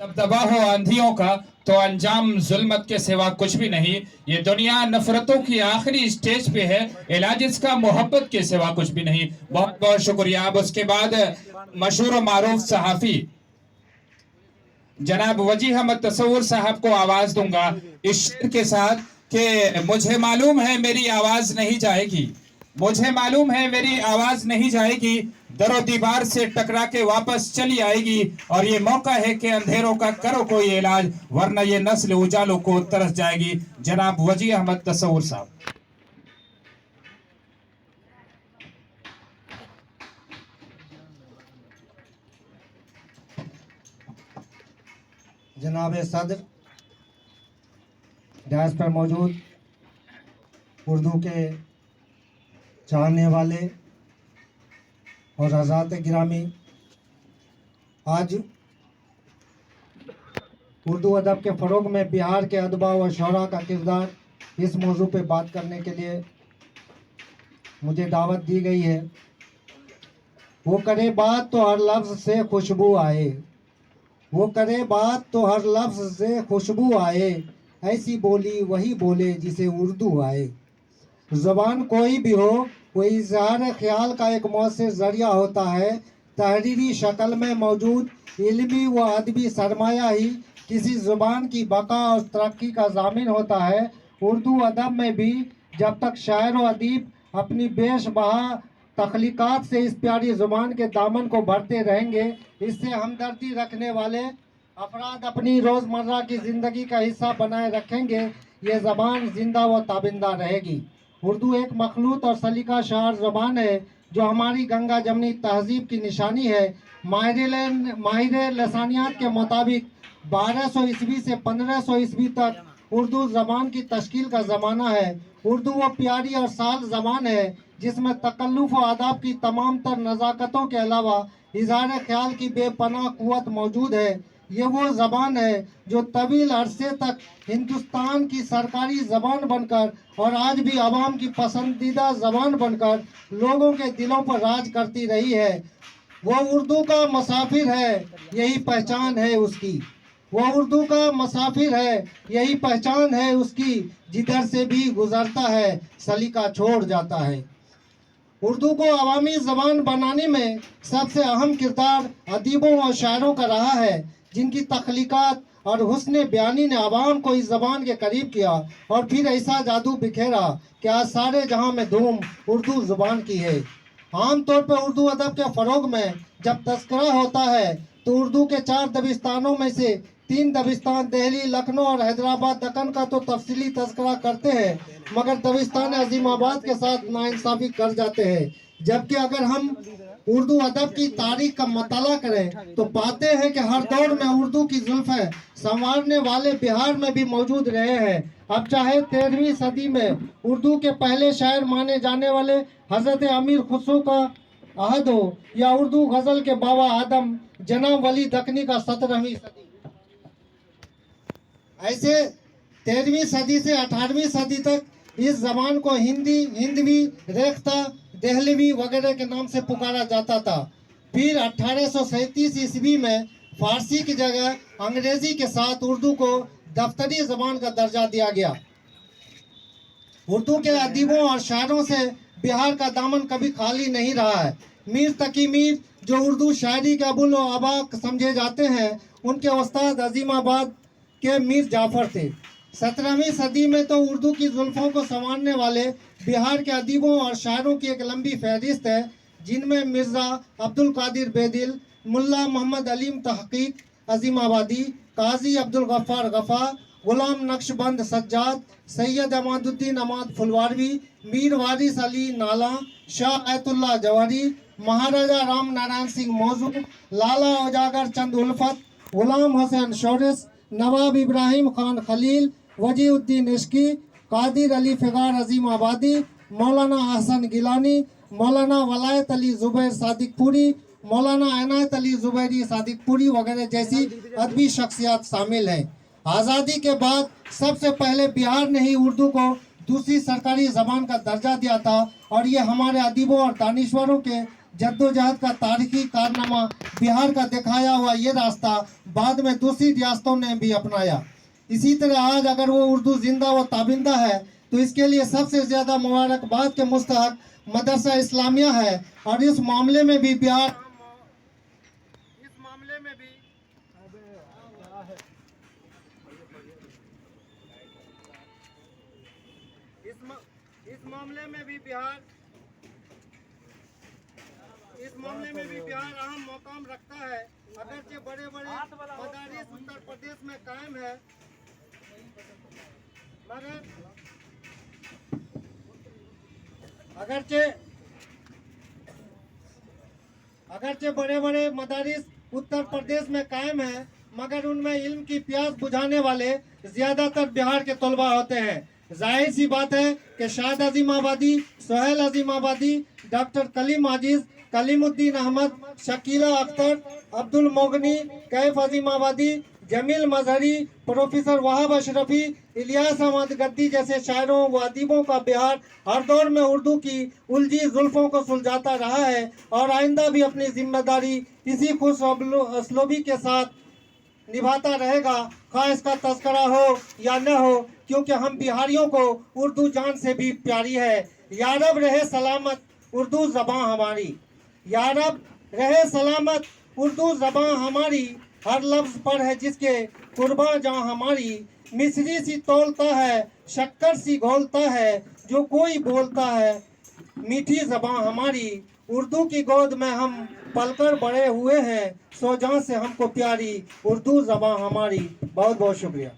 दबदबा हो आंधियों का तो अंजाम जुल्मत के सिवा कुछ भी नहीं। ये दुनिया नफरतों की आखिरी स्टेज पे है, इलाज इसका मोहब्बत के सिवा कुछ भी नहीं। बहुत बहुत शुक्रिया। अब उसके बाद मशहूर और मारूफ सहाफी जनाब वजी अहमद तसव्वुर साहब को आवाज दूंगा इस शेर के साथ कि मुझे मालूम है मेरी आवाज नहीं जाएगी, मुझे मालूम है मेरी आवाज नहीं जाएगी, दरो दीवार से टकरा के वापस चली आएगी, और ये मौका है कि अंधेरों का करो कोई इलाज, वरना ये नस्ल उजालों को तरस जाएगी। जनाब वजी अहमद तसव्वुर साहब। जनाब सदर, डायस पर मौजूद उर्दू के चाहने वाले और हज़रात गिरामी, आज उर्दू अदब के फ़रोग़ में बिहार के अदबा व शोरा का किरदार, इस मौजू पे बात करने के लिए मुझे दावत दी गई है। वो करे बात तो हर लफ्ज़ से खुशबू आए, वो करे बात तो हर लफ्ज़ से खुशबू आए, ऐसी बोली वही बोले जिसे उर्दू आए। ज़बान कोई भी हो, कोई इज़हार ख़्याल का एक मौसर ज़रिया होता है। तहरीरी शक्ल में मौजूद इल्मी व अदबी सरमाया ही किसी ज़ुबान की बका और तरक्की का ज़ामिन होता है। उर्दू अदब में भी जब तक शायर व अदीब अपनी बेशबहा तख्लीक़ात से इस प्यारी ज़ुबान के दामन को भरते रहेंगे, इससे हमदर्दी रखने वाले अफराद अपनी रोज़मर्रा की ज़िंदगी का हिस्सा बनाए रखेंगे, ये ज़बान ज़िंदा व ताबिंदा रहेगी। उर्दू एक मखलूत और सलीका शार ज़बान है जो हमारी गंगा जमनी तहज़ीब की निशानी है। माहिर लसानियात के मुताबिक 1200 ईस्वी से 1500 ईस्वी तक उर्दू ज़बान की तश्कील का ज़माना है। उर्दू वो प्यारी और साल ज़बान है जिसमें तकल्लुफ़ व आदाब की तमाम तर नज़ाकतों के अलावा इज़हार ख़्याल की बेपनाह क़ुव्वत मौजूद है। ये वो ज़बान है जो तवील अरसे तक हिंदुस्तान की सरकारी ज़बान बनकर और आज भी आवाम की पसंदीदा ज़बान बनकर लोगों के दिलों पर राज करती रही है। वो उर्दू का मुसाफिर है, यही पहचान है उसकी। वो उर्दू का मुसाफिर है, यही पहचान है उसकी, जिधर से भी गुज़रता है सलीका छोड़ जाता है। उर्दू को अवामी ज़बान बनाने में सबसे अहम किरदार अदीबों और शायरों का रहा है, जिनकी तख्लीक़ात और हुस्न बयानी ने आवाम को इस ज़बान के करीब किया और फिर ऐसा जादू बिखेरा कि आज सारे जहां में धूम उर्दू ज़ुबान की है। आम तौर पर उर्दू अदब के फ़रोग़ में जब तज़किरा होता है तो उर्दू के 4 दबिस्तानों में से 3 दबिस्तान दिल्ली, लखनऊ और हैदराबाद दक्कन का तो तफसीली तज़किरा करते हैं, मगर दबिस्तान अज़ीमाबाद के साथ नाइंसाफ़ी कर जाते हैं। जबकि अगर हम उर्दू अदब की तारीख का मताला करें तो पाते हैं कि हर दौर में उर्दू की जुल्फ़ें संवारने वाले बिहार में भी मौजूद रहे हैं। अब चाहे 13वीं सदी में उर्दू के पहले शायर माने जाने वाले हज़रत अमीर खुसरो का अहद हो या उर्दू गज़ल के बाबा आदम जनाब वली दक्कनी का 17वीं सदी, ऐसे 13वीं सदी से 18वीं सदी तक इस ज़बान को हिंदी, हिंदवी, रेख्ता, दहलवी वगैरह के नाम से पुकारा जाता था। फिर 1837 ईस्वी में फ़ारसी की जगह अंग्रेज़ी के साथ उर्दू को दफ्तरी ज़बान का दर्जा दिया गया। उर्दू के अदीबों और शायरों से बिहार का दामन कभी खाली नहीं रहा है। मीर तकी मीर, जो उर्दू शायरी के अबुल अबा समझे जाते हैं, उनके उस्ताद अज़ीमाबाद के मीर जाफ़र थे। 17वीं सदी में तो उर्दू की जुल्फ़ों को संवारने वाले बिहार के अदीबों और शायरों की एक लंबी फहरिस्त है, जिनमें मिर्ज़ा अब्दुल कादिर बेदिल, मुल्ला मोहम्मद अलीम तहक़ीक़ अज़ीमाबादी, काज़ी अब्दुल गफ़्फ़ार गफ़ा, ग़ुलाम नक्शबंद सज्जाद, सैयद अमादुद्दीन अमाद फुलवारवी, मीर वारिस अली नाला, शाह आयतुल्लाह जवाहरी, महाराजा राम नारायण सिंह मौजू, लाला उजागर चंद उल्फत, ग़ुलाम हुसैन शौरिस, नवाब इब्राहिम खान खलील, वजीउद्दीन इश्की, कादिर अली फ़िगार अज़ीमाबादी, मौलाना अहसन गिलानी, मौलाना वलायत अली ज़ुबैर सादिकपुरी, मौलाना इनायत अली ज़ुबैरी सादिकपुरी वगैरह जैसी अदबी शख्सियात शामिल हैं। आज़ादी के बाद सबसे पहले बिहार ने ही उर्दू को दूसरी सरकारी ज़बान का दर्जा दिया था और ये हमारे अदीबों और दानिश्वरों के जद्दोजहद का तारीखी कारनामा, बिहार का दिखाया हुआ ये रास्ता बाद में दूसरी रियासतों ने भी अपनाया। इसी तरह आज अगर वो उर्दू जिंदा व ताबिंदा है तो इसके लिए सबसे ज़्यादा मुबारकबाद के मुस्तहक मदरसा इस्लामिया है। और इस मामले में भी बिहार इस मामले में भी बिहार अहम मकाम रखता है। अगरचे बड़े बड़े मदारिस उत्तर प्रदेश में कायम है, मगर अगरचे बड़े बड़े मदारिस उत्तर प्रदेश में कायम है, मगर उनमें इल्म की प्यास बुझाने वाले ज़्यादातर बिहार के तलबा होते हैं। जाहिर सी बात है कि शाहिद अजीम आबादी, सोहेल अजीम आबादी, डॉक्टर कलीम आजिज, कलीमुद्दीन अहमद, शकीला अख्तर, अब्दुल मोगनी, कैफ अजीम आबादी, जमील मजहरी, प्रोफेसर वहाब अशरफी, इलियास अहमद गद्दी जैसे शायरों व अदीबों का बिहार हर दौर में उर्दू की उलझी जुल्फों को सुलझाता रहा है और आइंदा भी अपनी जिम्मेदारी इसी खुश असलूबी के साथ निभाता रहेगा, खा इसका तस्करा हो या न हो, क्योंकि हम बिहारियों को उर्दू जान से भी प्यारी है। या रब रहे सलामत उर्दू ज़बां हमारी, या रब रहे सलामत उर्दू ज़बां हमारी, हर लफ्ज़ पर है जिसके कुर्बान जान हमारी। मिस्री सी तोलता है, शक्कर सी घोलता है, जो कोई बोलता है मीठी ज़बां हमारी। उर्दू की गोद में हम पलकर बड़े हुए हैं, सो जान से हमको प्यारी उर्दू ज़बां हमारी। बहुत बहुत शुक्रिया।